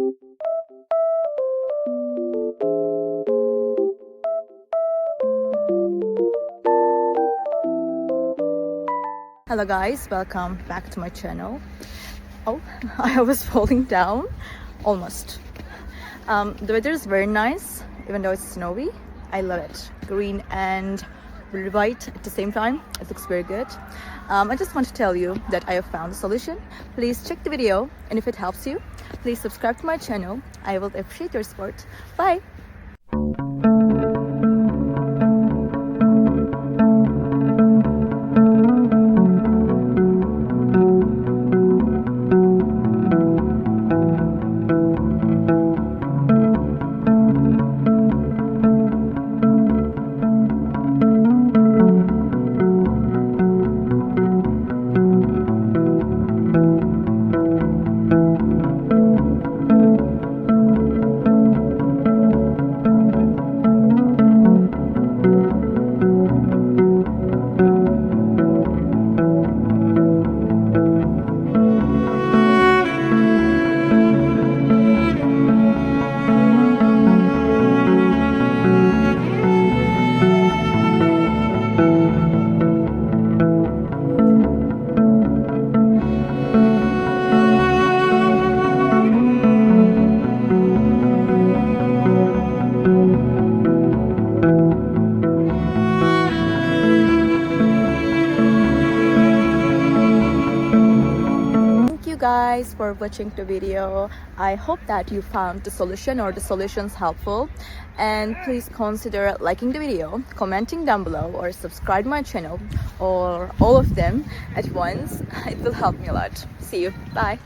Hello guys, welcome back to my channel. Oh, I was falling down almost. The weather is very nice, even though it's snowy. I love it. Green and really white at the same time. It looks very good. I just want to tell you that I have found a solution. Please check the video, and if it helps you, please subscribe to my channel. I will appreciate your support. Bye! Guys for watching the video. I hope that you found the solution or the solutions helpful, and please consider liking the video, commenting down below, or subscribe my channel, or all of them at once. It will help me a lot. See you. Bye.